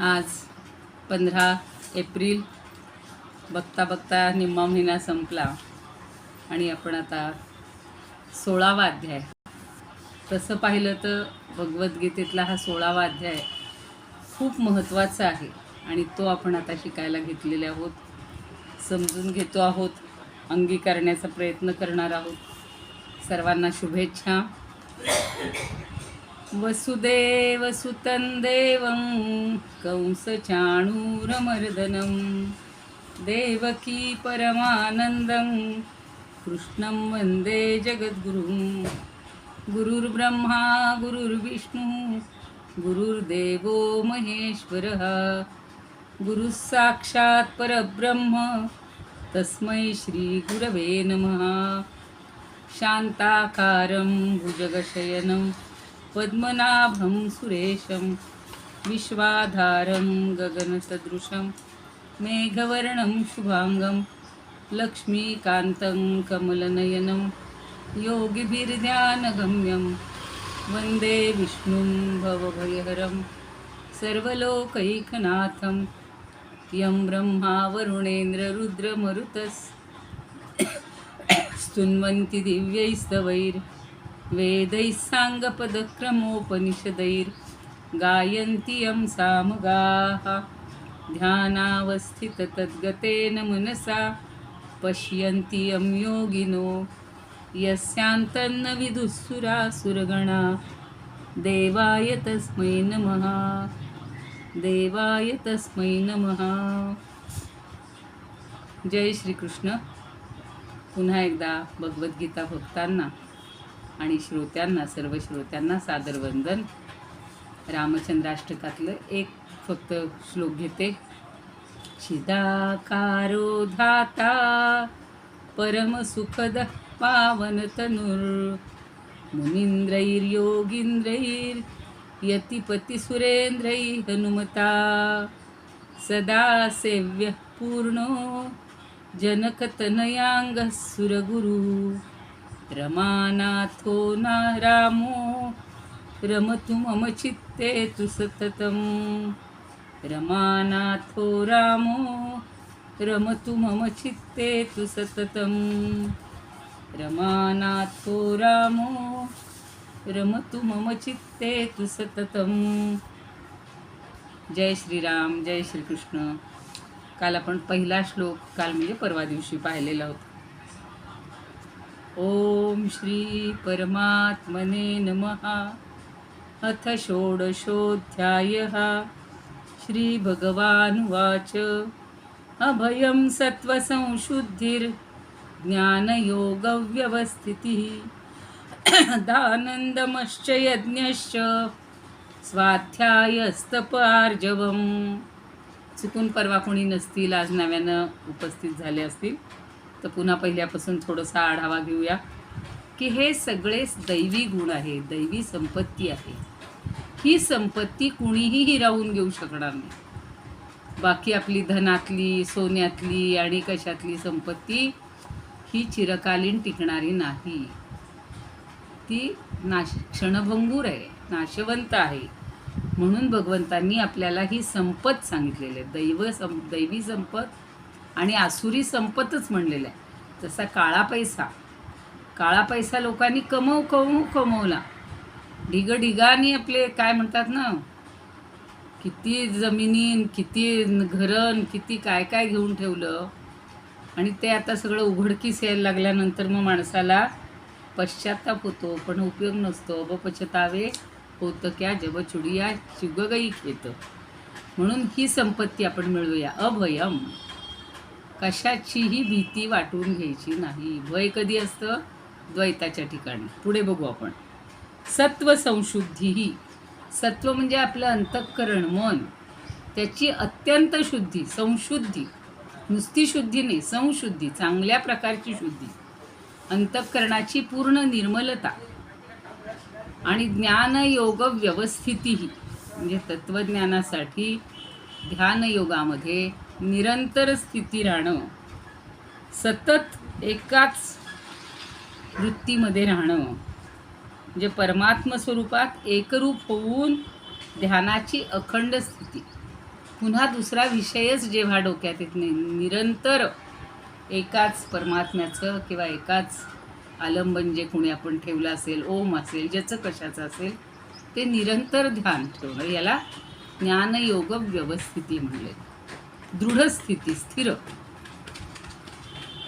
आज 15 एप्रिल. बघता बघता निम्मा महिना संपला आणि आपण आता 16वा अध्याय. तसं पाहिलं तर भगवद्गीतेतला हा 16वा अध्याय खूप महत्त्वाचा आहे आणि तो आपण आता शिकायला घेतलेले आहोत, समजून घेतो आहोत, अंगीकारण्याचा प्रयत्न करणार आहोत. सर्वांना शुभेच्छा. वसुदेवसुतं देवं कंसचाणूरमर्दनं देवकी परमानन्दं कृष्णं वन्दे जगद्गुरुं. गुरुर्ब्रह्मा गुरुर्विष्णुः गुरुर्देवो महेश्वरः गुरुः साक्षात् परब्रह्म तस्मै श्रीगुरवे नमः. शान्ताकारं भुजगशयनं पद्मनाभं सुरेशं विश्वाधारं गगनसदृशं मेघवर्णं शुभांगं लक्ष्मीकान्तं कमलनयनं योगिभिर्ध्यानगम्यं वन्दे विष्णुं भवभयहरं सर्वलोकैकनाथं यं ब्रह्मा वरुणेन्द्ररुद्रमरुतस् स्तुन्वन्ति दिव्यैस्तवैर्वेदैः साङ्गपदक्रमोपनिषदैर्गायन्ति यं सामगाः. ध्यानावस्थिततद्गतेन मनसा पश्यन्ति यं योगिनो यस्यान्तन्न विदुःसुरासुरगणा. देवाय तस्मै नमः, देवाय तस्मै नमः. जय श्रीकृष्ण. पुन्हा एकदा भगवद्गीता भक्तांना आणि श्रोत्यांना, सर्व श्रोत्यांना सादर वंदन. रामचंद्राष्टकातलं एक फक्त श्लोक घेते. चिदाकारो धाता परमसुखद पावनतनुर् मुनीन्द्रैर्योगीन्द्रैर्यतिपतिसुरेन्द्रैः हनुमता सदा सेव्यः पूर्णो जनकतनयाङ्गः सुरगुरु. रमानाथो न रामो रमतु मम चित्ते तु सततं. रमानाथो रामो रमतु मम चित्ते तु सततं. रमानाथो रामो रमतु मम चित्ते तु सततं. जय श्रीराम, जय श्रीकृष्ण. काल आपण पहिला श्लोक, काल म्हणजे परवा दिवशी पाहिलेला होता. ओम श्री परमात्मने नमः. अथ षोडशोऽध्यायः. श्री भगवानुवाच अभयं सत्त्वसंशुद्धिर्ज्ञानयोगव्यवस्थितिः दानन्दमश्च यज्ञश्च स्वाध्यायस्तपार्जवम्. चुकून परवा कोणी नसतील, आज नव्यानं उपस्थित झाले असतील तर पुन्हा पहिल्यापासून थोडासा आढावा घेऊया की हे सगळेच दैवी गुण आहे, दैवी संपत्ती आहे. ही संपत्ती कुणीही हिरावून घेऊ शकणार नाही. बाकी आपली धनातली, सोन्यातली आणि कशातली संपत्ती ही चिरकालीन टिकणारी नाही. ती क्षणभंगूर आहे, नाशवंत आहे. म्हणून भगवंतांनी आपल्याला ही संपत सांगितलेली आहे. दैवी संपत आणि आसुरी संपतच म्हणलेलं आहे. जसा काळा पैसा लोकांनी कमवला. ढिगानी आपले काय म्हणतात ना, किती जमिनी, किती घरं, किती काय काय घेऊन ठेवलं आणि ते आता सगळं उघडकीस यायला लागल्यानंतर मग माणसाला पश्चाताप होतो, पण उपयोग नसतो. पछतावे होतं क्या जब चुडिया चुग गई खेत. म्हणून ही संपत्ती आपण मिळवूया. अभयम, कशाचीही भीती वाटून घ्यायची नाही. भय कधी असतं? द्वैताच्या ठिकाणी. पुढे बघू आपण. सत्व संशुद्धी ही, सत्व म्हणजे आपलं अंतःकरण, मन, त्याची अत्यंत शुद्धी, संशुद्धी. नुसती शुद्धी नाही, संशुद्धी, चांगल्या प्रकारची शुद्धी. अंतःकरणाची पूर्ण निर्मलता. आणि ज्ञानयोग व्यवस्थितीही म्हणजे तत्त्वज्ञानासाठी ध्यानयोगामध्ये निरंतर स्थिती राहणं, सतत एकाच वृत्तीमध्ये राहणं, म्हणजे परमात्म स्वरूपात एकरूप होऊन ध्यानाची अखंड स्थिती. पुन्हा दुसरा विषयच जेव्हा डोक्यात येत नाही, निरंतर एकाच परमात्म्याचं किंवा एकाच आलंबन जे कोणी आपण ठेवलं असेल, ओम असेल, ज्याचं कशाचं असेल, ते निरंतर ध्यान ठेवणं, याला ज्ञानयोग व्यवस्थिती म्हणले. दृढ स्थिती, स्थिर.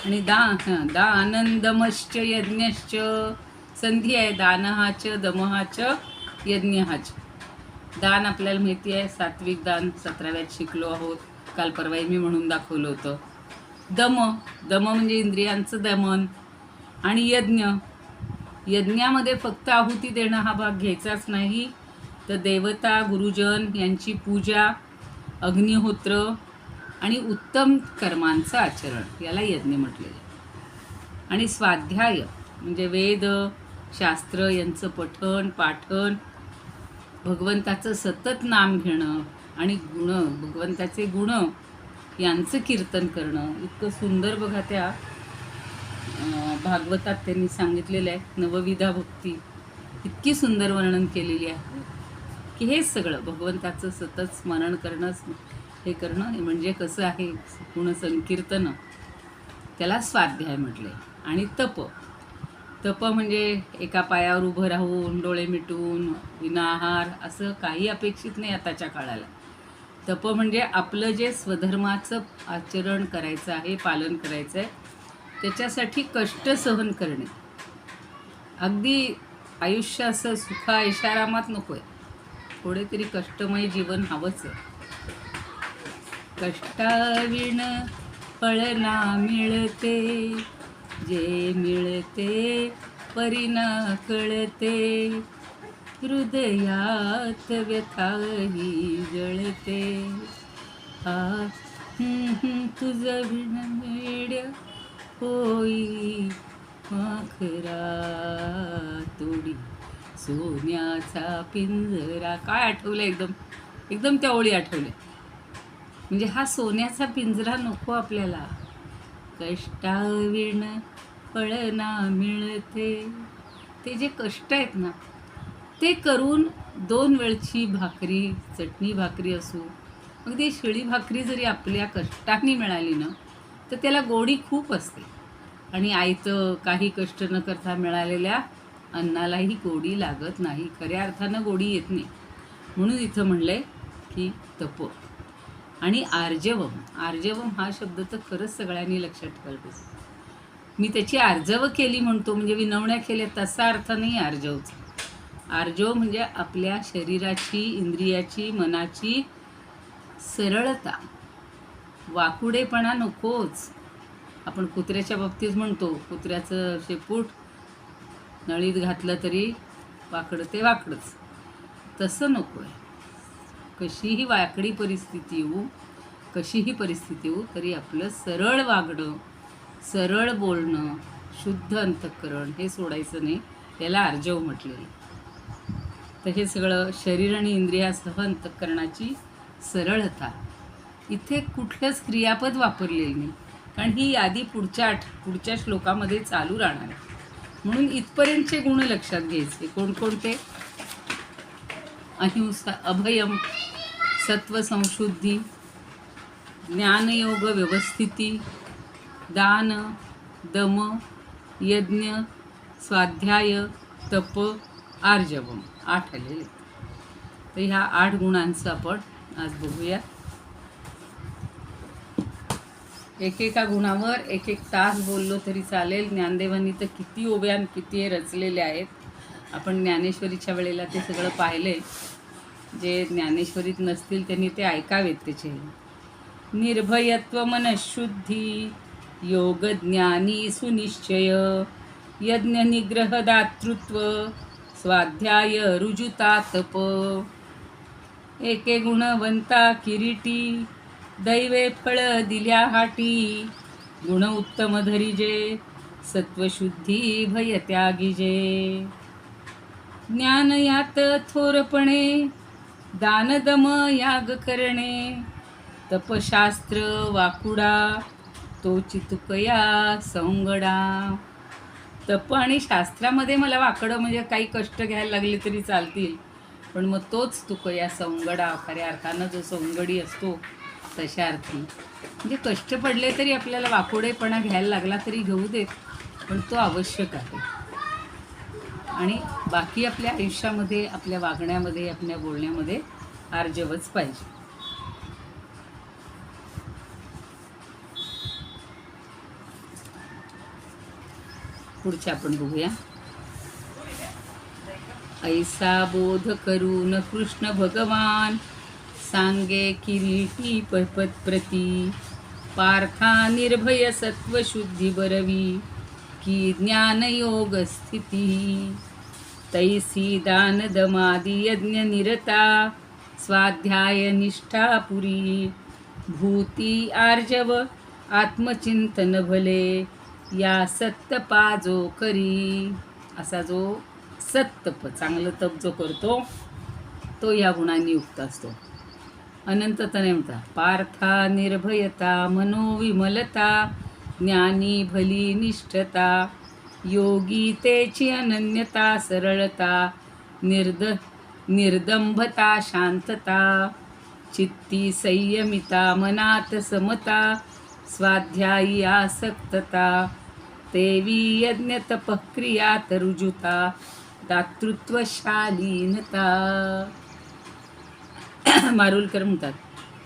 आणि दानंदमश्च यज्ञश्च, संधी आहे दानहाच दमहाच यज्ञहाच. दान आपल्याला माहिती आहे, सात्विक दान 17व्यात शिकलो आहोत, काल परवाही मी म्हणून दाखवलं होतं. दम म्हणजे इंद्रियांचं दमन. आणि यज्ञामध्ये फक्त आहुती देणं हा भाग घ्यायचाच नाही, तर देवता गुरुजन यांची पूजा, अग्निहोत्र आणि उत्तम कर्मांचं आचरण, याला यज्ञ म्हटलेलं आहे. आणि स्वाध्याय म्हणजे वेद शास्त्र यांचं पठण पाठन, भगवंताचं सतत नाम घेणं आणि भगवंताचे गुण यांचं कीर्तन करणं. इतकं सुंदर बघा त्या भागवतात त्यांनी सांगितलेलं आहे. नवविधा भक्ती इतकी सुंदर वर्णन केलेली आहे की हे सगळं भगवंताचं सतत स्मरण करणं, हे करणं म्हणजे कसं आहे, गुण संकीर्तन, त्याला स्वाध्याय म्हटले. आणि तप म्हणजे एका पायावर उभं राहून डोळे मिटून विनाहार असं काही अपेक्षित नाही आताच्या काळाला. तप म्हणजे आपलं जे स्वधर्माचं आचरण करायचं आहे, पालन करायचं आहे, त्याच्यासाठी कष्ट सहन करणे. अगदी आयुष्य असं सुखा ऐशारामात नको आहे, थोडे तरी कष्टमय जीवन हवंच आहे. कष्टाविण फळ ना मिळते, जे मिळते परी न कळते, हृदयात व्यथाही जळते. हा तुझ विण मेड्या होई माखरा तोडी, सोन्याचा पिंजरा. काय आठवलं, एकदम त्या ओळी आठवल्या. म्हणजे हा सोन्याचा पिंजरा नको आपल्याला. कष्टाविण फळ ना मिळते, ते जे कष्ट आहेत ना, ते करून 2 वेळची भाकरी, चटणी भाकरी असो, अगदी शिळी भाकरी जरी आपल्या कष्टाने मिळाली ना, तर त्याला गोडी खूप असते. आणि आयतं काही कष्ट न करता मिळालेल्या अन्नालाही गोडी लागत नाही, खऱ्या अर्थानं गोडी येत नाही. म्हणून इथं म्हणलंय की तप. आणि आर्जवम हा शब्द तर खरंच सगळ्यांनी लक्षात ठेवायला पाहिजे. मी त्याची आर्जव केली म्हणतो, म्हणजे विनवण्या केल्या, तसा अर्थ नाही आर्जवचा. आर्जव म्हणजे आपल्या शरीराची, इंद्रियाची, मनाची सरळता, वाकुडेपणा नकोच. आपण कुत्र्याच्या बाबतीत म्हणतो, कुत्र्याचं शेपूट नळीत घातलं तरी वाकडं ते वाकडंच, तसं नको आहे. कशीही वाकडी परिस्थिती येऊ, तरी आपलं सरळ वागणं, सरळ बोलणं, शुद्ध अंतःकरण हे सोडायचं नाही, याला आर्जव म्हटलेलं. तर हे सगळं शरीर आणि इंद्रियासह अंतःकरणाची सरळता. इथे कुठलंच क्रियापद वापरलेलं नाही, कारण ही यादी पुढच्या श्लोकामध्ये चालू राहणार आहे. म्हणून इथपर्यंतचे गुण लक्षात घ्यायचे. कोणकोणते? अहिंसा, अभयम, सत्वसंशुद्धी, ज्ञानयोग व्यवस्थिती, दान, दम, यज्ञ, स्वाध्याय, तप, आर्जवम. 8 आलेले. तर ह्या 8 गुणांचं आपण आज बघूया. एकेका गुणावर एक तास बोललो तरी चालेल. ज्ञानदेवांनी तर किती ओव्यान किती रचलेले आहेत. आपण ज्ञानेश्वरीच्या वेळेला ते सगळं पाहिले. जे ज्ञानेश्वरीत नसतील त्यांनी ते ऐकावेत त्याचे. निर्भयत्व, मनशुद्धी, योग ज्ञानी सुनिश्चय, यज्ञ निग्रह दातृत्व, स्वाध्याय रुजुता तप. एके गुणवंता किरीटी, दैवे फळ दिल्या हाटी, गुण उत्तम धरिजे, सत्वशुद्धी भय त्यागिजे. ज्ञान यात थोरपणे, दानदम याग करणे, तपशास्त्र वाकुडा, तो चितुकया संगडा. तप आणि शास्त्रामध्ये मला वाकडं म्हणजे काही कष्ट घ्यायला लागले तरी चालतील, पण मग तोच तुक या सवंगडा खऱ्या अर्थानं जो सवंगडी असतो तशा अर्थी म्हणजे कष्ट पडले तरी आपल्याला वाकोडेपणा घ्यायला लागला तरी घेऊ देत, पण तो आवश्यक आहे. आणि बाकी आपल्या आयुष्यामध्ये, आपल्या वागण्यामध्ये, आपल्या बोलण्यामध्ये आर्जवच पाहिजे. पुढचे आपण बघूया. ऐसा बोध करून कृष्ण भगवान सांगे किरीटी पत्प्रती पार्था निर्भय सत्वशुद्धी बरवी की ज्ञानयोग स्थिती तैसी दान दमादी यज्ञ निरता स्वाध्याय निष्ठा पुरी भूती आर्जव आत्मचिंतन भले या सत्तपा जो करी. असा जो सत्तप चांगलं तप जो करतो तो या गुणांनी युक्त असतो. अनंतता नेमता पार्था निर्भयता मनोविमलता ज्ञानी भली निष्ठता योगी तेची अनन्यता सरळता निर्दंभता शांतता चित्ती संयमिता मनात समता स्वाध्यायी आसक्तता तेवी यज्ञ तपक्रियात रुजुता दातृत्वशालीनता. मारुलकर म्हणतात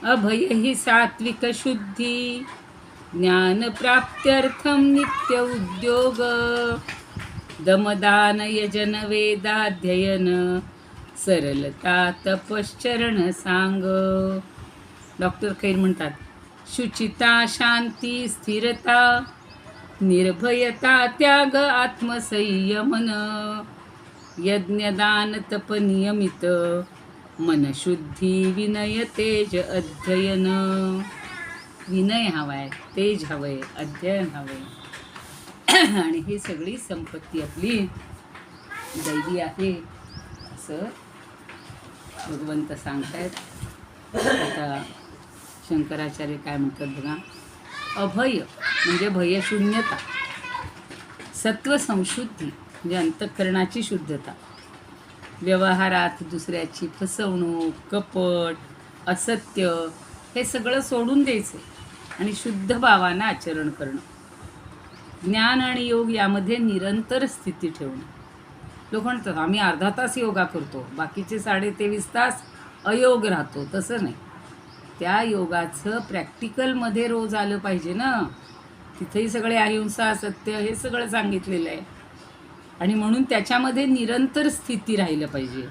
अभय ही सात्विक शुद्धी ज्ञानप्राप्त्यर्थम नित्य उद्योग दमदान यजन वेदाध्ययन सरलता तपश्चरण सांग. डॉक्टर खैर म्हणतात शुचिता शांती स्थिरता निर्भयता त्याग आत्मसंयमन यज्ञदान तप नियमित मनशुद्धी विनय तेज अध्ययन. विनय हवाय, तेज हवंय, अध्ययन हवंय आणि ही सगळी संपत्ती आपली दैवी आहे असं भगवंत सांगतायत. आता शंकराचार्य काय म्हणतात बघा. अभय म्हणजे भयशून्यता, सत्व संशुद्धी म्हणजे अंतःकरणाची शुद्धता, व्यवहारात दुसऱ्याची फसवणूक, कपट, असत्य हे सगळं सोडून द्यायचं आणि शुद्ध भावानं आचरण करणं. ज्ञान आणि योग यामध्ये निरंतर स्थिती ठेवणं. लोक म्हणतात आम्ही अर्धा तास योगा करतो, बाकीचे 23.5 तास अयोग राहतो. तसं नाही. त्या योगाचं प्रॅक्टिकलमध्ये रोज आलं पाहिजे ना. तिथेही सगळे अहिंसा, सत्य हे सगळं सांगितलेलं आहे आणि म्हणून त्याच्यामध्ये निरंतर स्थिती राहिलं पाहिजे.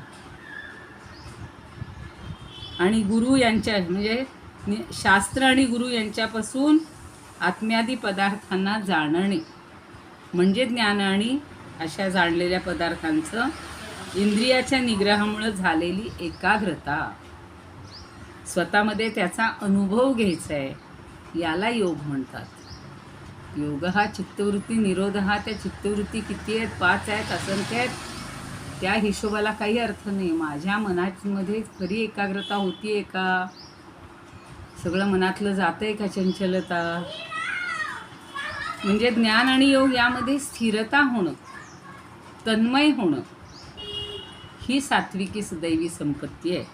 आणि गुरु यांच्या म्हणजे शास्त्र आणि गुरु यांच्यापासून आत्म्यादी पदार्थांना जाणणे म्हणजे ज्ञान आणि अशा जाणलेल्या पदार्थांचं इंद्रियाच्या निग्रहामुळे झालेली एकाग्रता, स्वतःमध्ये त्याचा अनुभव घ्यायचा आहे, याला योग म्हणतात. योग हा चित्तवृत्ती, निरोध हा त्या चित्तवृत्ती किती आहेत, 5 आहेत, असंख्य आहेत, त्या हिशोबाला काही अर्थ नाही. माझ्या मनामध्ये खरी एकाग्रता होतीये का, सगळं मनातलं जातंय का चंचलता. म्हणजे ज्ञान आणि योग यामध्ये स्थिरता होणं, तन्मय होणं ही सात्विकी दैवी संपत्ती आहे.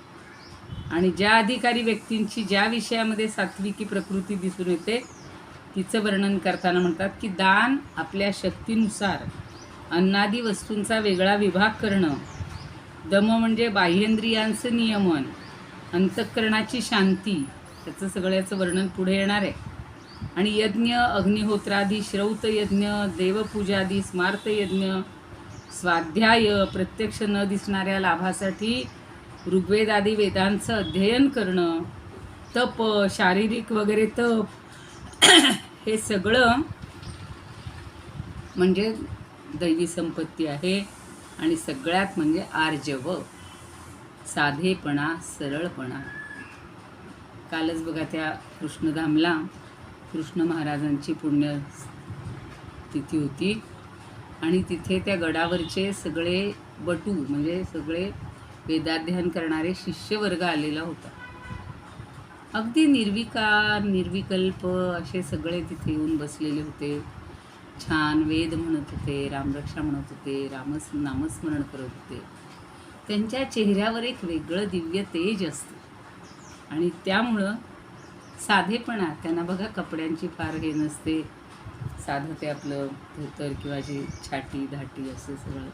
आणि ज्या अधिकारी व्यक्तींची ज्या विषयामध्ये सात्विकी प्रकृती दिसून येते तिचं वर्णन करताना म्हणतात की दान आपल्या शक्तीनुसार अन्नादी वस्तूंचा वेगळा विभाग करणं, दम म्हणजे बाह्येंद्रियांचं नियमन, अंतःकरणाची शांती, त्याचं सगळ्याचं वर्णन पुढे येणार आहे. आणि यज्ञ, अग्निहोत्रादी, श्रौत यज्ञ, देवपूजादी, स्मार्त यज्ञ, स्वाध्याय, प्रत्यक्ष न दिसणाऱ्या लाभासाठी ऋग्वेदादी वेदांचं अध्ययन करणं, तप, शारीरिक वगैरे तप हे सगळं म्हणजे दैवी संपत्ती आहे. आणि सगळ्यात म्हणजे आर्जव, साधेपणा, सरळपणा. कालच बघा त्या कृष्णधामला कृष्ण महाराजांची पुण्यतिथी होती आणि तिथे त्या गडावरचे सगळे बटू म्हणजे सगळे वेदाध्ययन करणारे शिष्यवर्ग आलेला होता. अगदी निर्विकार, निर्विकल्प असे सगळे तिथे येऊन बसलेले होते. छान वेद म्हणत होते, रामरक्षा म्हणत होते, नामस्मरण करत होते. त्यांच्या चेहऱ्यावर एक वेगळं दिव्य तेज असतं आणि त्यामुळं साधेपणा त्यांना बघा, कपड्यांची फार हे नसते, साधं ते आपलं धोतर किंवा जे छाटी धाटी असं सगळं,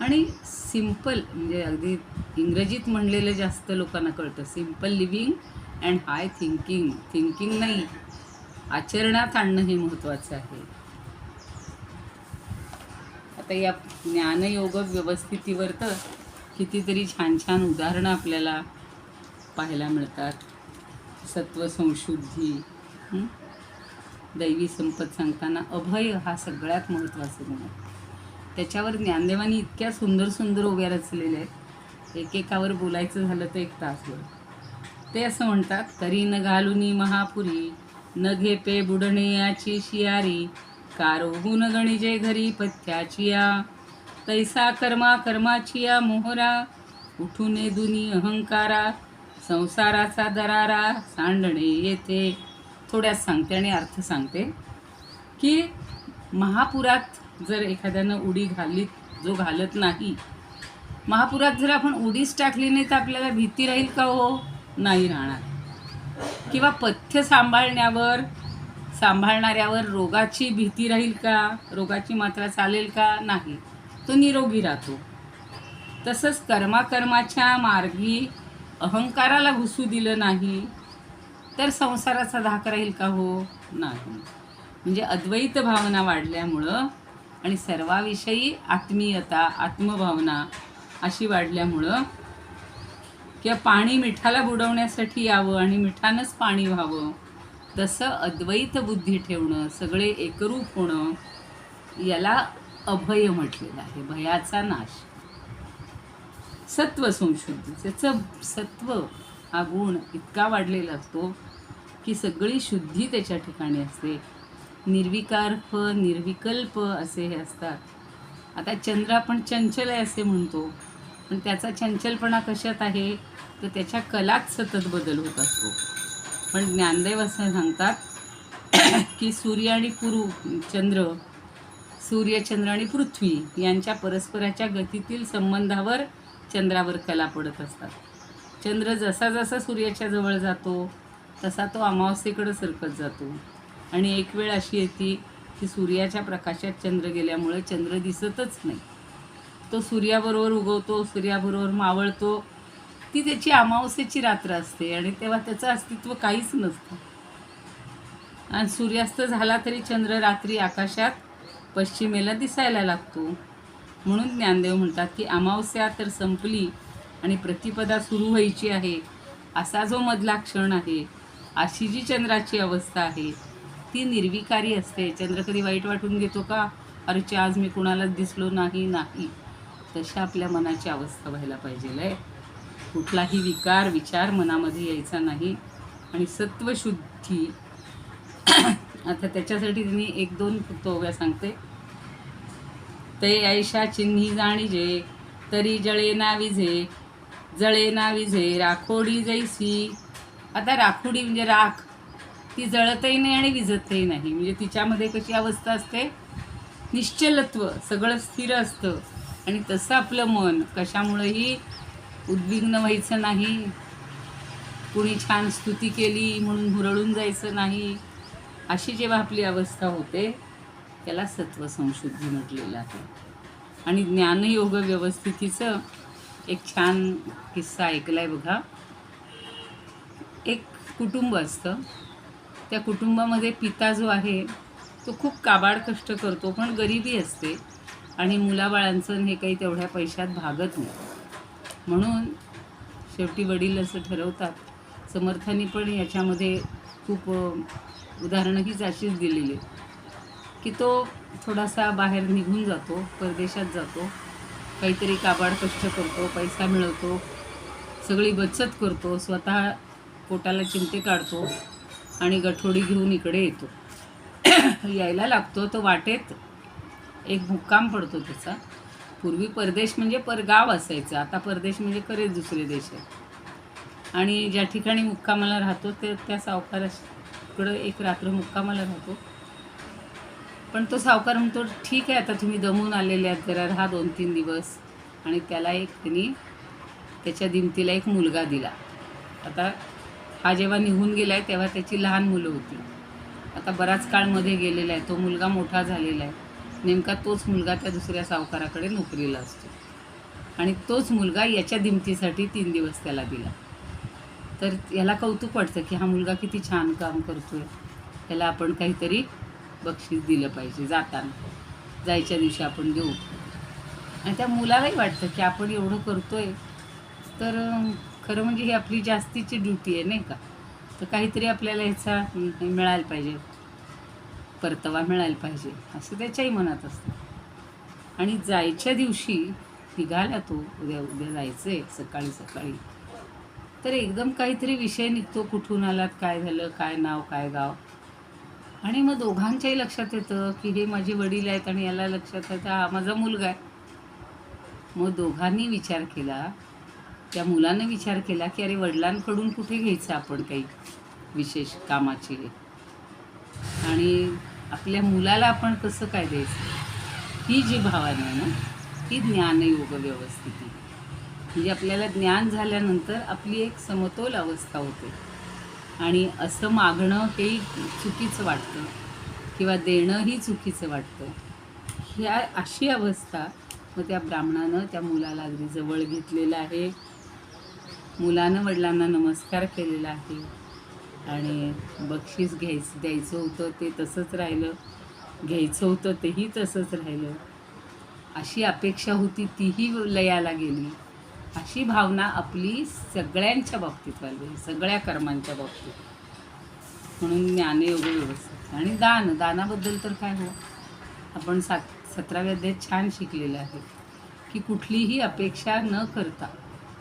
आणि सिम्पल, म्हणजे अगदी इंग्रजीत म्हणलेलं जास्त लोकांना कळतं, simple living and high thinking. Thinking नाही, आचरणात आणणं हे महत्त्वाचं आहे. आता या ज्ञानयोग व्यवस्थितीवर तर कितीतरी छान छान उदाहरणं आपल्याला पाहायला मिळतात. सत्व संशुद्धी, दैवी संपत सांगताना अभय हा सगळ्यात महत्त्वाचा गुण आहे. त्याच्यावर ज्ञानदेवांनी इतक्या सुंदर सुंदर ओव्या रचलेल्या आहेत, एकेकावर बोलायचं झालं तर 1 तासभर. ते असं म्हणतात, तरी न घालुनी महापुरी, न घेपे बुडणे याची शियारी, कारोहून गणिजे घरी पथ्याचिया, तैसा कर्मा कर्माचिया मोहरा, उठून दुनी अहंकारा, संसाराचा दरारा सांडणे येथे. थोड्यात सांगते आणि अर्थ सांगते की महापुरात जर एखाद्यानं उडी जो घालत नाही, महापुरात जर आपण उडीच टाकली नाही तर आपल्याला भीती राहील का? हो, नाही राहणार. किंवा पथ्य सांभाळणाऱ्यावर रोगाची भीती राहील का? रोगाची मात्रा चालेल का? नाही, तो निरोगी राहतो. तसंच कर्माच्या मार्गी अहंकाराला घुसू दिलं नाही तर संसाराचा धाक राहील का? हो, नाही. म्हणजे अद्वैत भावना वाढल्यामुळं आणि सर्वाविषयी आत्मीयता, आत्मभावना अशी वाढल्यामुळं, किंवा पाणी मिठाला बुडवण्यासाठी यावं आणि मिठानंच पाणी व्हावं, तसं अद्वैत बुद्धी ठेवणं, सगळे एकरूप होणं, याला अभय म्हटलेलं आहे, भयाचा नाश. सत्व संशुद्धी, त्याचं सत्व हा गुण इतका वाढलेला असतो की सगळी शुद्धी त्याच्या ठिकाणी असते. निर्विकार निर्विकल्प असे हे असतात. आता चंद्र आपण चंचल आहे असे म्हणतो, पण त्याचा चंचलपणा कशात आहे तर त्याच्या कलात सतत बदल होत असतो. पण ज्ञानदेव असं सांगतात की सूर्य चंद्र आणि पृथ्वी यांच्या परस्पराच्या गतीतील संबंधावर चंद्रावर कला पडत असतात. चंद्र जसा जसा सूर्याच्या जवळ जातो तसा तो अमावस्येकडे सरकत जातो, आणि एक वेळ अशी येते की सूर्याच्या प्रकाशात चंद्र गेल्यामुळे चंद्र दिसतच नाही. तो सूर्याबरोबर उगवतो, सूर्याबरोबर मावळतो, ती त्याची अमावस्येची रात्र असते आणि तेव्हा त्याचं अस्तित्व काहीच नसतं. आणि सूर्यास्त झाला तरी चंद्र रात्री आकाशात पश्चिमेला दिसायला लागतो. म्हणून ज्ञानदेव म्हणतात की अमावस्या तर संपली आणि प्रतिपदा सुरू व्हायची आहे, असा जो मधला क्षण आहे, अशी जी चंद्राची अवस्था आहे ती निर्विकारी असते. चंद्र कधी वाईट वाटून घेतो का? अरे आज मी कुणालाच दिसलो नाही. तशा आपल्या मनाची अवस्था व्हायला पाहिजे आहे. कुठलाही विचार मनामध्ये यायचा नाही. आणि सत्वशुद्धी, आता त्याच्यासाठी त्यांनी 1-2 ओव्या सांगते. ते ऐशा चिन्ही जाणीजे, तरी जळे ना विझे राखोडी जैसी. आता राखोडी म्हणजे राख, ती जळतही नाही आणि विझतही नाही. म्हणजे तिच्यामध्ये कशी अवस्था असते? निश्चलत्व, सगळं स्थिर असतं. आणि तसं आपलं मन कशामुळेही उद्विग्न व्हायचं नाही, कुणी छान स्तुती केली म्हणून हुरळून जायचं नाही. अशी जेव्हा आपली अवस्था होते त्याला सत्वसंशुद्धी म्हटलेलं आहे. आणि ज्ञानयोग व्यवस्थितीचं एक छान किस्सा ऐकला आहे बघा. एक कुटुंब असतं, त्या कुटुंबामध्ये पिता जो आहे तो खूप काबाड कष्ट करतो, पण गरिबी असते आणि मुलाबाळांचं हे काही तेवढ्या पैशात भागत नाही. म्हणून शेवटी वडील असं ठरवतात, समर्थांनी पण याच्यामध्ये खूप उदाहरणं हीच अशीच दिलेली की तो थोडासा बाहेर निघून जातो, परदेशात जातो, काहीतरी काबाड कष्ट करतो, पैसा मिळवतो, सगळी बचत करतो, स्वतः पोटाला चिमटे काढतो आणि गठोडी घेऊन इकडे येतो. यायला लागतो तो वाटेत एक मुक्काम पडतो त्याचा. पूर्वी परदेश म्हणजे परगाव असायचं, आता परदेश म्हणजे खरेच दुसरे देश आहेत. आणि ज्या ठिकाणी मुक्कामाला राहतो त्या सावकाराकडं एक रात्र मुक्कामाला राहतो. पण तो सावकार म्हणतो, ठीक आहे आता तुम्ही दमून आलेले आहेत, जरा राहा 2-3 दिवस. आणि त्याला एक त्यांनी त्याच्या दिमतीला एक मुलगा दिला. आता हा जेव्हा निघून गेला आहे तेव्हा त्याची लहान मुलं होती. आता बराच काळ मध्ये गेलेला आहे, तो मुलगा मोठा झालेला आहे. नेमका तोच मुलगा त्या दुसऱ्या सावकाराकडे नोकरीला असतो आणि तोच मुलगा याच्या दिमतीसाठी 3 दिवस त्याला दिला. तर याला कौतुक वाटतं की हा मुलगा किती छान काम करतोय, त्याला आपण काहीतरी बक्षीस दिलं पाहिजे, जायच्या दिवशी आपण देऊ. आणि त्या मुलालाही वाटतं की आपण एवढं करतोय तर खरं म्हणजे ही आपली जास्तीची ड्युटी आहे नाही का, तर काहीतरी आपल्याला ह्याचा मिळायला पाहिजे, परतावा मिळायला पाहिजे असं त्याच्याही मनात असतं. आणि जायच्या दिवशी निघाला तो, उद्या जायचं आहे सकाळी सकाळी, तर एकदम काहीतरी विषय निघतो, कुठून आलात, काय झालं, काय नाव, काय गाव. आणि मग दोघांच्याही लक्षात येतं की हे माझे वडील आहेत आणि याला लक्षात येतं हा माझा मुलगा आहे. मग दोघांनी विचार केला, त्या मुलानं विचार केला की अरे वडिलांकडून कुठे घ्यायचं आपण काही विशेष कामाची, आणि आपल्या मुलाला आपण कसं काय द्यायचं. ही जी भावना आहे ना, ही ज्ञानयोग व्यवस्थिती. म्हणजे आपल्याला ज्ञान झाल्यानंतर आपली एक समतोल अवस्था होते आणि असं मागणं हेही चुकीचं वाटतं किंवा देणंही चुकीचं वाटतं. ह्या अशी अवस्था मग त्या ब्राह्मणानं त्या मुलाला अगदी जवळ घेतलेलं आहे. मुलानं वडिलांना नमस्कार केलेला आहे आणि बक्षीस द्यायचं होतं ते तसंच राहिलं, घ्यायचं होतं तेही तसंच राहिलं. अशी अपेक्षा होती तीही लयाला गेली. अशी भावना आपली सगळ्यांच्या बाबतीत व्हायला, सगळ्या कर्मांच्या बाबतीत. म्हणून ज्ञानयोग व्यवस्थित. आणि दानाबद्दल तर काय हो, आपण 17व्या अध्यायात छान शिकलेलं आहे की कुठलीही अपेक्षा न करता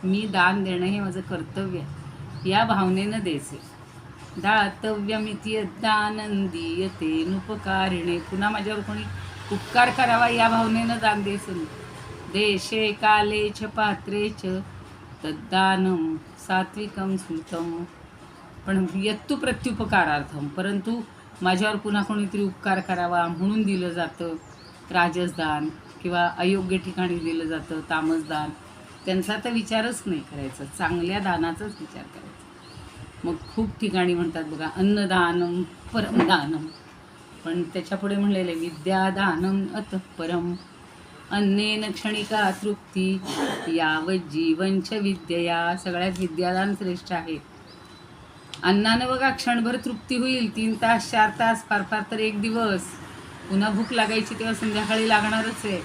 मी दान देणं हे माझं कर्तव्य आहे या भावनेनं द्यायचे. दातव्यमिती दानंदीयते नुपकारिणे. पुन्हा माझ्यावर कोणी उपकार करावा या भावनेनं दान द्यायचं नाही. देशे काले च पात्रे च तद्दानम सात्विकम स्मृतम. पण यत्तु प्रत्युपकारार्थम, परंतु माझ्यावर पुन्हा कोणीतरी उपकार करावा म्हणून दिलं जातं राजसदान, किंवा अयोग्य ठिकाणी दिलं जातं तामसदान. त्यांचा तर विचारच नाही करायचा, चांगल्या दानाचाच विचार करायचा. मग खूप ठिकाणी म्हणतात बघा अन्नदानम परमदानम, पण त्याच्यापुढे म्हणलेलं आहे विद्यादानम अतः परम अन्नेन क्षणिका तृप्ती यावत जीवनच विद्यया. सगळ्यात विद्यादान श्रेष्ठ आहे. अन्नानं बघा क्षणभर तृप्ती होईल, 3 तास 4 तास, फार फार तर 1 दिवस. पुन्हा भूक लागायची तेव्हा संध्याकाळी लागणारच आहे,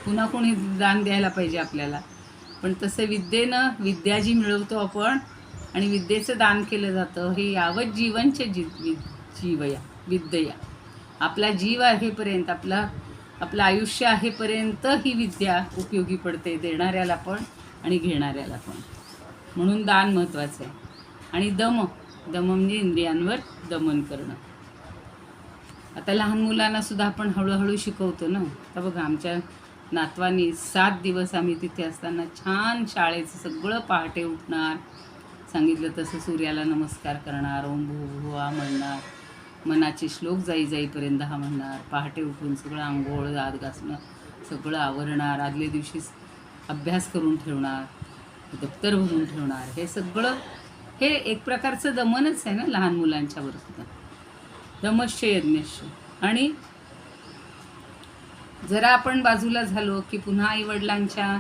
पुन्हा कोणी दान द्यायला पाहिजे आपल्याला. पण तसं विद्येनं, विद्या जी मिळवतो आपण आणि विद्येचं दान केलं जातं, हे यावत जीवनचे जीवया विद्या. आपला जीव आहेपर्यंत, आपलं आयुष्य आहेपर्यंत ही विद्या उपयोगी पडते, देणाऱ्याला पण आणि घेणाऱ्याला पण. म्हणून दान महत्त्वाचं आहे. आणि दम म्हणजे इंद्रियांवर दमन करणं. आता लहान मुलांना सुद्धा आपण हळूहळू शिकवतो ना. आता बघा आमच्या नातवानी 7 दिवस आम्ही तिथे असताना छान शाळेचं सगळं पहाटे उठणार, सांगितलं तसं सूर्याला नमस्कार करणार, ओम भूर्भुवः म्हणणार, मनाचे श्लोक जाईपर्यंत हा म्हणणार, पहाटे उठून सगळं आंघोळ दात घासणं सगळं आवरणार, आदल्या दिवशीच अभ्यास करून ठेवणार, दप्तर भरून ठेवणार. हे सगळं हे एक प्रकारचं दमनच आहे ना लहान मुलांच्यावर सुद्धा. दमश्च यज्ञश्च. आणि जरा आपण बाजूला झालो की पुन्हा आईवडिलांच्या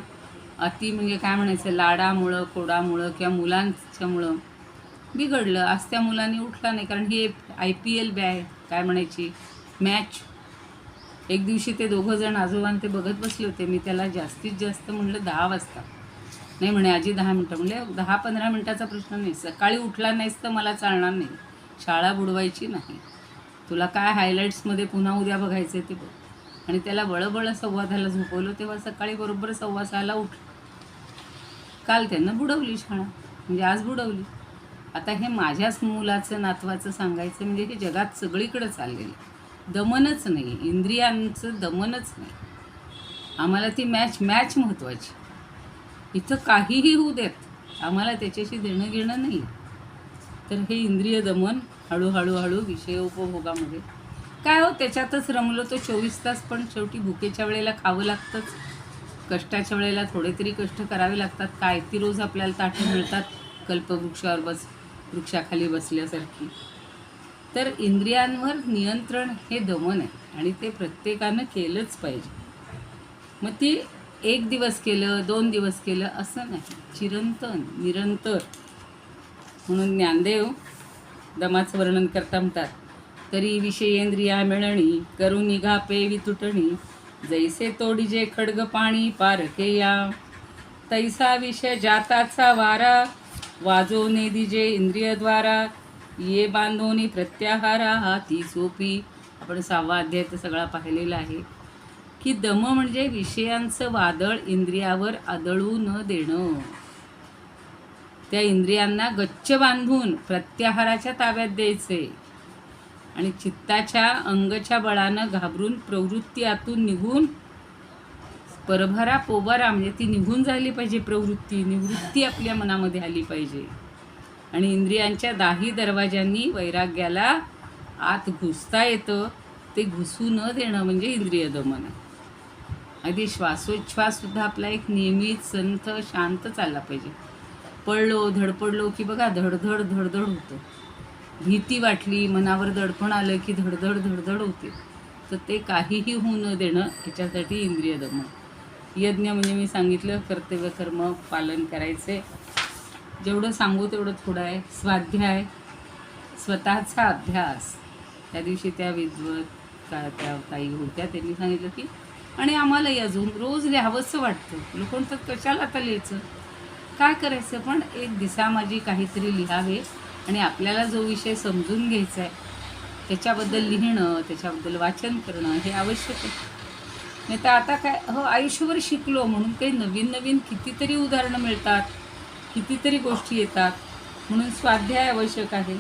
अति म्हणजे काय म्हणायचं लाडामुळं कोडामुळं किंवा मुलांच्यामुळं बिघडलं. आज त्या मुलांनी उठला नाही, कारण ही IPL काय म्हणायची मॅच. एक दिवशी ते दोघं जण आजोबां ते बघत बसले होते. मी त्याला जास्तीत जास्त म्हणलं 10 वाजता. नाही म्हणे आजी 10 मिनटं. म्हणले 10-15 मिनटाचा प्रश्न नाही, सकाळी उठला नाहीस तर मला चालणार नाही, शाळा बुडवायची नाही, तुला काय हायलाईट्समध्ये पुन्हा उद्या बघायचं ते बघ. आणि त्याला बळबळ 6:15 झोपवलं, तेव्हा सकाळी बरोबर 6:15 उठलं. काल त्यांना बुडवली शाळा, म्हणजे आज बुडवली. आता हे माझ्याच मुलाचं नातवाचं सांगायचं म्हणजे हे जगात सगळीकडे चाललेलं. दमनच नाही, इंद्रियांचं दमनच नाही. आम्हाला ती मॅच महत्त्वाची. इथं काहीही होऊ देत, आम्हाला त्याच्याशी देणं घेणं नाही. तर हे इंद्रिय दमन हळूहळू विषयोपभोगामध्ये काय हो, त्याच्यातच रमलो तो 24 तास, पण शेवटी भुकेच्या वेळेला खावं लागतंच. कष्टाच्या वेळेला थोडे तरी कष्ट करावे लागतात. काय ती रोज आपल्याला ताटं मिळतात कल्पवृक्षावर वृक्षाखाली बसल्यासारखी. तर इंद्रियांवर नियंत्रण हे दमन आहे आणि ते प्रत्येकानं केलंच पाहिजे. मग ती 1 दिवस केलं 2 दिवस केलं असं नाही, चिरंतन निरंतर. म्हणून ज्ञानदेव दमाचं वर्णन करता म्हणतात, तरी विषयेंद्रिया मिळणी करून निघापे वितुटणी, जैसे तोडीजे खड्ग पाणी पारकेया, तैसा विषय जाताचा वारा वाजवणे दिजे इंद्रियद्वारा, ये बांधोनी प्रत्याहारा हाती सोपी. आपण 6वा अध्याय तर सगळा पाहिलेला आहे की दम म्हणजे विषयांचं वादळ इंद्रियावर आदळू न देणं, त्या इंद्रियांना गच्च बांधून प्रत्याहाराच्या ताब्यात द्यायचे आणि चित्ताच्या अंगच्या बळानं घाबरून प्रवृत्ती आतून निघून परभरा पोबारा म्हणजे ती निघून झाली पाहिजे. प्रवृत्ती निवृत्ती आपल्या मनामध्ये आली पाहिजे आणि इंद्रियांच्या दाही दरवाजांनी वैराग्याला आत घुसता येतं. ते घुसू न देणं म्हणजे इंद्रिय दमन आहे. अगदी श्वासोच्छ्वाससुद्धा आपला एक नियमित संथ शांत चालला पाहिजे. पडलो धडपडलो की बघा धडधड धडधड होतं. भीती वाटली मनावर दडपण आलं की धडधड धडधड होते. तर ते काहीही होऊ न देणं ह्याच्यासाठी इंद्रिय दमन. यज्ञ म्हणजे मी सांगितलं कर्तव्य कर्म पालन करायचे. जेवढं सांगू तेवढं थोडं आहे. स्वाध्याय स्वतःचा अभ्यास. त्या दिवशी त्या विद्वत त्या ताई होत्या, त्यांनी सांगितलं की आणि आम्हालाही अजून रोज लिहावंसं वाटतं. लोक म्हणतात कशाला आता लिहायचं, काय करायचं, पण एक दिसामाजी काहीतरी लिहावे आणि आपल्याला जो विषय समजून घ्यायचा आहे त्याच्याबद्दल लिहिणं, त्याच्याबद्दल वाचन करणं हे आवश्यक आहे. नाही तर आता काय आयुष्यभर शिकलो म्हणून काही नवीन नवीन कितीतरी उदाहरणं मिळतात, कितीतरी गोष्टी येतात. म्हणून स्वाध्याय आवश्यक आहे.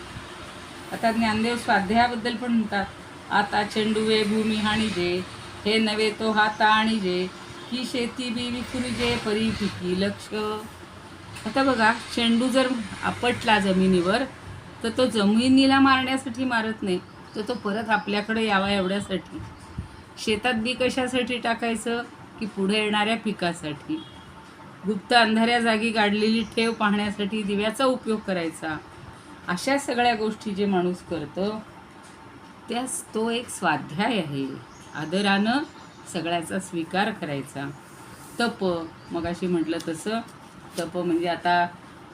आता ज्ञानदेव स्वाध्यायाबद्दल पण म्हणतात, आता चेंडूवे भूमी हाणीजे, हे नव्हे तो हाता आणीजे, ही शेती बी विखुरीजे परी पिकी लक्ष. आता बघा चेंडू जर आपटला जमिनीवर तर तो जमिनीला मारण्यासाठी मारत नाही, तर तो परत आपल्याकडे यावा एवढ्यासाठी. शेतात बी कशासाठी टाकायचं की पुढे येणाऱ्या पिकासाठी. गुप्त अंधाऱ्या जागी गाडलेली ठेव पाहण्यासाठी दिव्याचा उपयोग करायचा. अशा सगळ्या गोष्टी जे माणूस करतो त्यास तो एक स्वाध्याय आहे. आदरानं सगळ्याचा स्वीकार करायचा. तप मगाशी म्हटलं तसं तप म्हणजे आता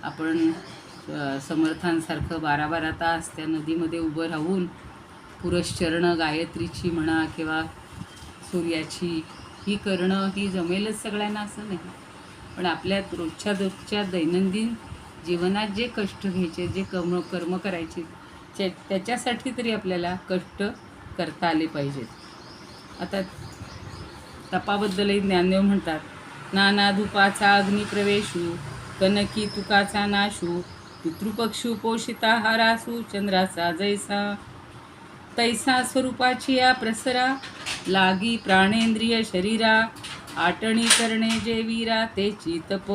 आपण समर्थांसारखं 12-12 तास त्या नदीमध्ये उभं राहून पुरश्चरणं गायत्रीची म्हणा किंवा सूर्याची ही करणं ही जमेलच सगळ्यांना असं नाही. पण आपल्या रोजच्या दैनंदिन जीवनात जे कष्ट घ्यायचे, जे कर्म करायचे त्याच्यासाठी तरी आपल्याला कष्ट करता आले पाहिजेत. आता तपाबद्दलही ज्ञानदेव म्हणतात, नाना धुपाचा अग्निप्रवेशू, कनकी तुकाचा नाशू, पितृपक्षू पोषिता हारासू, चंद्राचा जैसा, तैसा स्वरूपाची या प्रसरा, लागी प्राणेंद्रिय शरीरा, आटणी करणे जे वीरा तेची तप.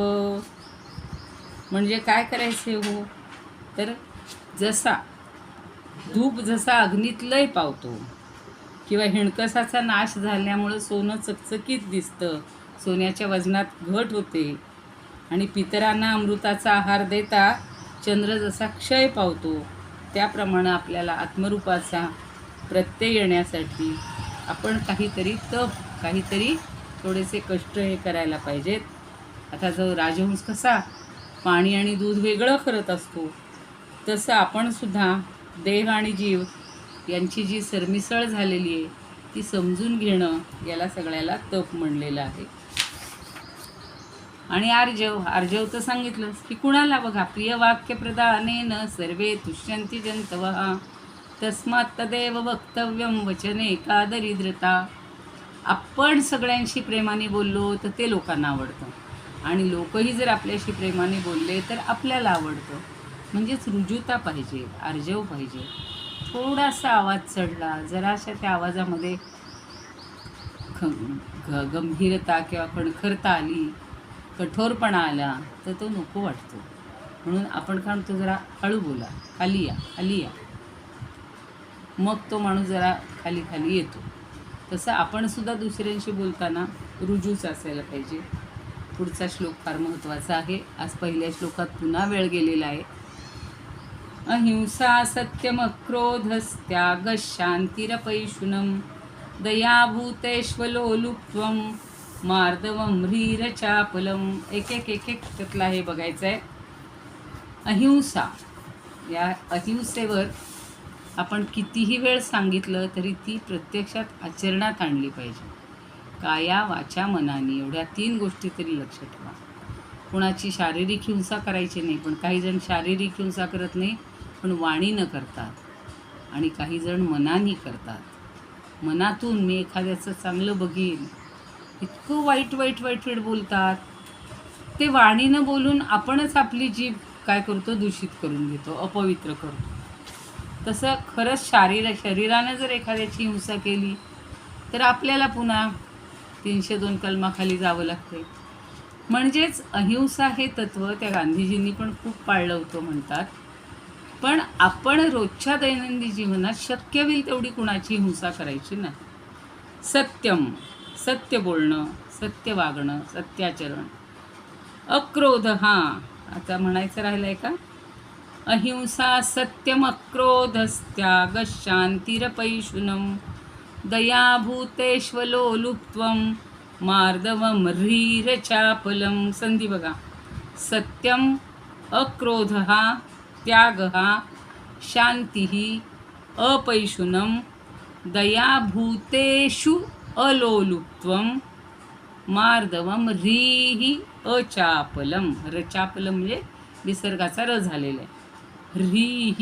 म्हणजे काय करायचे हो, तर जसा धूप जसा अग्नीत लय पावतो किंवा हिणकसाचा नाश झाल्यामुळं सोनं चकचकीत दिसतं, सोन्याच्या वजनात घट होते आणि पितरांना अमृताचा आहार देता चंद्र जसा क्षय पावतो, त्याप्रमाणे आपल्याला आत्मरूपाचा प्रत्यय येण्यासाठी आपण काहीतरी तप, काहीतरी थोडेसे कष्ट हे करायला पाहिजेत. आता जो राजहंस कसा पाणी आणि दूध वेगळं करत असतो, तसं आपण सुद्धा देह आणि जीव यांची जी सरमिसळ झालेली आहे ती समजून घेणं, याला सगळ्याला तप म्हणलेलं आहे. आणि आर्जव तर सांगितलंच की कुणाला बघा, प्रिय वाक्य प्रदानेन सर्वे तुष्यंती जंतवः, तस्मात् तदेव वक्तव्यम वचने का दरिद्रता. आपण सगळ्यांशी प्रेमाने बोललो तर ते लोकांना आवडतं आणि लोकही जर आपल्याशी प्रेमाने बोलले तर आपल्याला आवडतं. म्हणजेच रुजुता पाहिजे, आर्जव पाहिजे. थोडासा आवाज चढला, जराशा त्या आवाजामध्ये गंभीरता किंवा खणखरता आली, कठोरपणा आला तर तो नको वाटतो. म्हणून आपण काय म्हणतो, जरा हळू बोला, खाली या खाली या, मग तो माणूस जरा खाली खाली येतो. तसं आपण सुद्धा दुसऱ्यांशी बोलताना रुजूच असायला पाहिजे. पुढचा श्लोक फार महत्त्वाचा आहे. आज पहिल्या श्लोकात पुन्हा वेळ गेलेला आहे. अहिंसा सत्यमक्रोधस्त्याग शांतिरपैशुनम दयाभूतेष्वलोलुप्त्वं मार्दवं ह्रीरचापलम. एक एक एक एक त्यातला हे बघायचं आहे. अहिंसा, या अहिंसेवर आपण कितीही वेळ सांगितलं तरी ती प्रत्यक्षात आचरणात आणली पाहिजे. काया वाचा मनाने, एवढ्या 3 गोष्टी तरी लक्षात ठेवा. कुणाची शारीरिक हिंसा करायची नाही, पण काही जण शारीरिक हिंसा करत नाही पण वाणीनं करतात आणि काही जण मनाने करतात. मनातून मी एखाद्याचं चांगलं बघीन, इतकं वाईट वाईट वाईट वाईट बोलतात. ते वाणीनं बोलून आपणच आपली जीभ काय करतो, दूषित करून घेतो, अपवित्र करतो. तसं खरंच शरीरानं जर एखाद्याची हिंसा केली तर आपल्याला पुन्हा 302 कलमाखाली जावं लागते. म्हणजेच अहिंसा हे तत्त्व त्या गांधीजींनी पण खूप पाळलं होतं म्हणतात. पण आपण रोजच्या दैनंदिन जीवनात शक्य होईल तेवढी कुणाची हिंसा करायची नाही. सत्यम, सत्य बोलणं, सत्य वागणं, सत्याचरण. अक्रोध, हां आता म्हणायचं राहिलं आहे का. अहिंसा सत्यम अक्रोधस्त्याग शांतिरपैशुनम दयाभूतेष्वलोलुप्त्वं मार्दवं ह्रीरचापलम. संधी बघा. सत्यम, अक्रोध, त्याग, शांती, अपैशुनम, दयाभूतेषु अलोलुप्त्वं मार्दवं ह्रीः अचापलम. रचापलम म्हणजे विसर्गाचा र झालेला आहे. ह्रीः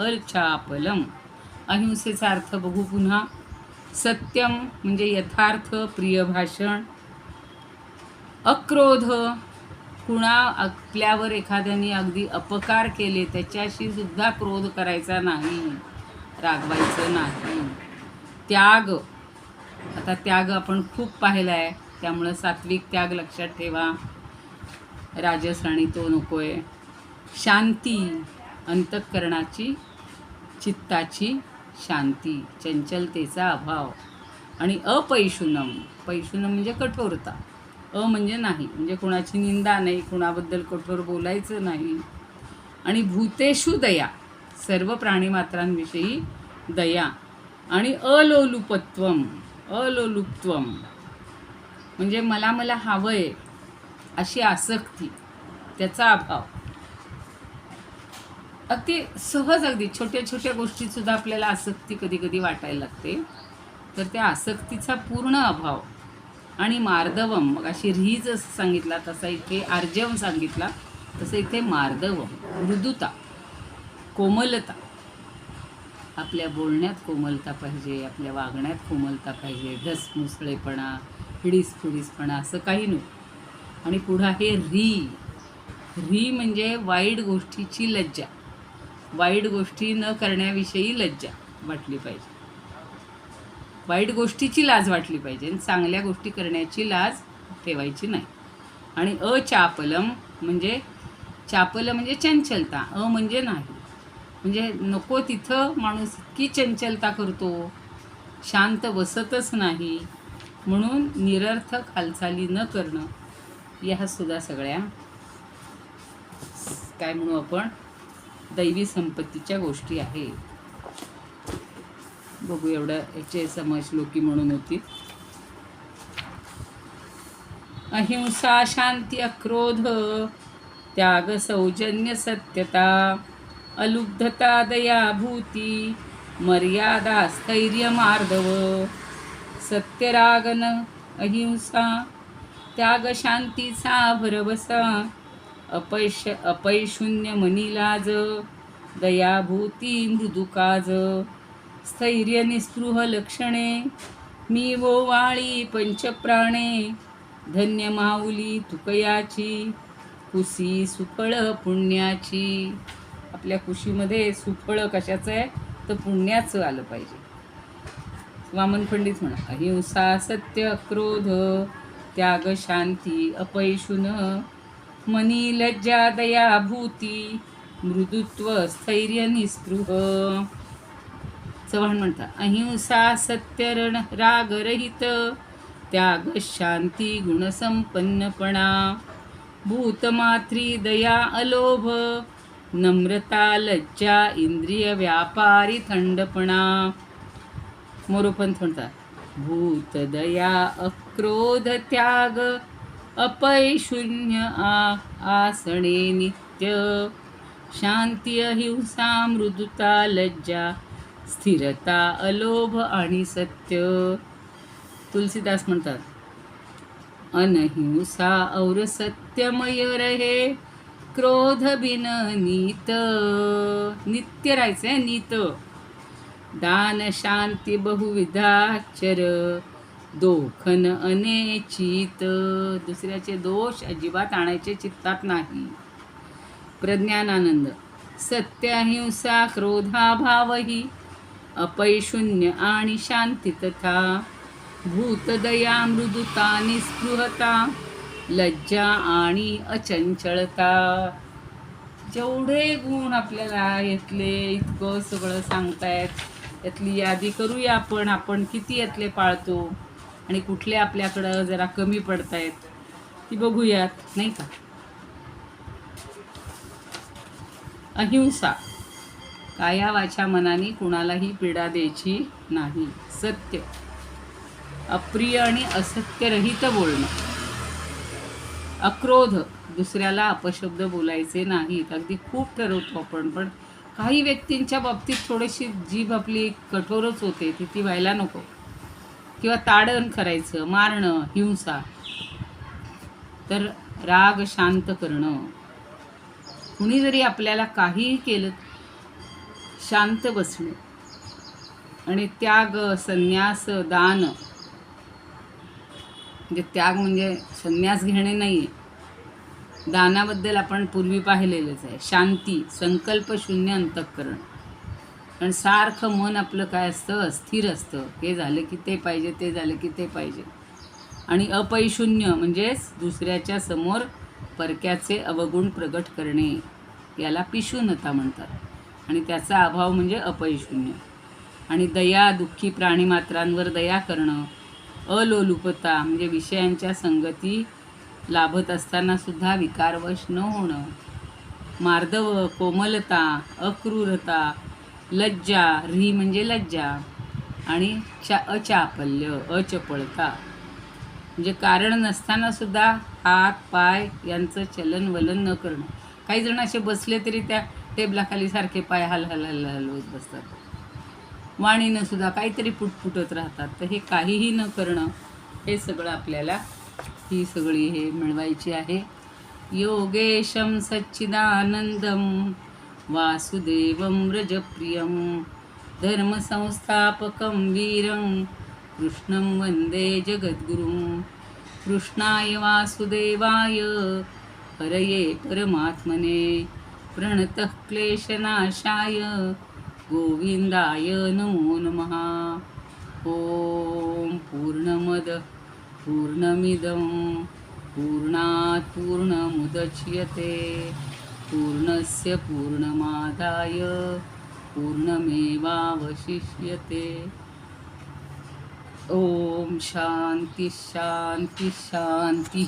अचापलम. अहिंसेचा अर्थ बघू पुन्हा. सत्यम म्हणजे यथार्थ, प्रिय भाषण. अक्रोध, कुणा आपल्यावर एखाद्याने अगदी अपकार केले त्याच्याशी सुद्धा क्रोध करायचा नाही, रागवायचं नाही. त्याग, आता त्याग आपण खूप पाहिला आहे, त्यामुळं सात्विक त्याग लक्षात ठेवा. राजस आणि तो नको आहे. शांती, अंतःकरणाची, चित्ताची शांती, चंचलतेचा अभाव. आणि अपैशुनम, पैशुनम म्हणजे कठोरता. म्हणजे नाही, म्हणजे कुणाची निंदा नाही, कुणाबद्दल कठोर बोलायचं नाही. आणि भूतेषु दया, सर्व प्राणीमात्रांविषयी दया. आणि अलोलुपत्वम, अलोलुप्त्वम म्हणजे मला हवंय अशी आसक्ती, त्याचा अभाव. अगदी सहज, अगदी छोट्या छोट्या गोष्टीतसुद्धा आपल्याला आसक्ती कधी कधी वाटायला लागते, तर त्या आसक्तीचा पूर्ण अभाव. आणि मार्दवम, मग अशी रीज सांगितला तसा इथे आर्जवम सांगितला, तसं इथे मार्दवम, मृदुता, कोमलता. आपल्या बोलण्यात कोमलता पाहिजे, आपल्या वागण्यात कोमलता पाहिजे. ढसमुसळेपणा, हिडीसफुडीसपणा असं काही नको. आणि पुढं आहे री. री म्हणजे वाईट गोष्टीची लज्जा, वाईट गोष्टी न करण्याविषयी लज्जा वाटली पाहिजे, वाईट गोष्टीची लाज वाटली पाहिजे, आणि चांगल्या गोष्टी करण्याची लाज ठेवायची नाही. आणि अचापलम म्हणजे, चापल म्हणजे चंचलता, म्हणजे नाही, म्हणजे नको तिथं माणूस इतकी चंचलता करतो, शांत बसतच नाही. म्हणून निरर्थक हालचाली न करणं, ह्या सुद्धा सगळ्या काय म्हणू आपण, दैवी संपत्तीच्या गोष्टी आहेत. बघू, एवढं याचे समश्लोकी म्हणून होती. अहिंसा शांती अक्रोध त्याग सौजन्य सत्यता अलुब्धता दयाभूती मर्यादा स्थैर्य मार्दव. सत्यरागन अहिंसा त्याग शांतीचा भरवसा अपैशून्य मनिलाज दयाभूती मृदुकाज. स्थैर्य निस्पृह लक्षणे मी वाळी पंचप्राणे धन्य माऊली तुकयाची कुशी सुफळ पुण्याची. आपल्या कुशीमध्ये सुफळ कशाचं आहे तर पुण्याचं आलं पाहिजे. वामन पंडित म्हणा, अहिंसा सत्य क्रोध त्याग शांती अपैशुन मनी लज्जा दया भूती मृदुत्व स्थैर्य निस्पृह. चव्हाण म्हणतात, अहिंसा सत्य रागरहित त्याग शांती गुणसंपन्नपणा भूतमात्री दया अलोभ नम्रता लज्जा इंद्रिय व्यापारी थंडपणा. मोरोपंत म्हणतात भूत दया अक्रोध त्याग अपय शून्य आसणे नित्य शांती अहिंसा मृदुता लज्जा स्थिरता अलोभ आणि सत्य. तुलसीदास म्हणतात अनहिंसा और सत्यमय रहे क्रोध बिन नीत. नित्य राहायचंय नीत. दान शांती बहुविधाचर दोखन अनेचित. दुसऱ्याचे दोष अजिबात आणायचे चित्तात नाही. प्रज्ञानानंद सत्य अहिंसा क्रोधाभावही अपैशून्य आणि शांती तथा भूतदया मृदुता निस्पृहता लज्जा आणि अचंचलता. जेवढे गुण आपल्याला यातले इतकं सगळं सांगतायत यातली यादी करूया आपण किती यातले पाळतो आणि कुठले आपल्याकडं जरा कमी पडतायत ती बघूयात नाही का. अहिंसा काया वाचा मनाने कुणालाही पीडा द्यायची नाही. सत्य अप्रिय आणि असत्यरहित बोलणं. अक्रोध दुसऱ्याला अपशब्द बोलायचे नाहीत. अगदी खूप ठरवतो आपण पण काही व्यक्तींच्या बाबतीत थोडीशी जीभ आपली कठोरच होते ती व्हायला नको. किंवा ताडण करायचं मारणं हिंसा. तर राग शांत करणं. कुणी जरी आपल्याला काहीही केलं शांत बसणे. आणि त्याग संन्यास दान म्हणजे त्याग म्हणजे संन्यास घेणे नाही आहे. दानाबद्दल आपण पूर्वी पाहिलेलंच आहे. शांती संकल्प शून्य अंतःकरण. कारण सारखं मन आपलं काय असतं अस्थिर असतं. हे झालं की ते पाहिजे ते झालं की ते पाहिजे. आणि अपैशून्य म्हणजेच दुसऱ्याच्या समोर परक्याचे अवगुण प्रगट करणे याला पिशूनता म्हणतात. आणि त्याचा अभाव म्हणजे अपैशून्य. आणि दया दुःखी प्राणीमात्रांवर दया करणं. अलोलुपता म्हणजे विषयांच्या संगती लाभत असताना सुद्धा विकारवश न होणं. मार्दव कोमलता अक्रूरता लज्जा री म्हणजे लज्जा आणि अचापल्य अचपळता म्हणजे कारण नसताना सुद्धा हात पाय यांचं चलनवलन न करणं. काही जण असे बसले तरी त्या टेबलाखाली सारखे पाय हलवत बसतात. वाणीनं सुद्धा काहीतरी पुटपुटत राहतात. तर हे काहीही न करणं हे सगळं आपल्याला ही सगळी हे मिळवायची आहे. योगेशं सच्चिदानंदं वासुदेवं व्रजप्रियं धर्मसंस्थापकं वीरं कृष्णं वन्दे जगद्गुरुं. कृष्णाय वासुदेवाय हरये परमात्मने प्रणतः क्लेशनाशाय गोविंदाय नमो नमः. ओम पूर्णमद पूर्णमिदं पूर्णात् पूर्णमुदच्यते पूर्णस्य पूर्णमादाय पूर्णमेवावशिष्यते. ओम शांती शांती शांती.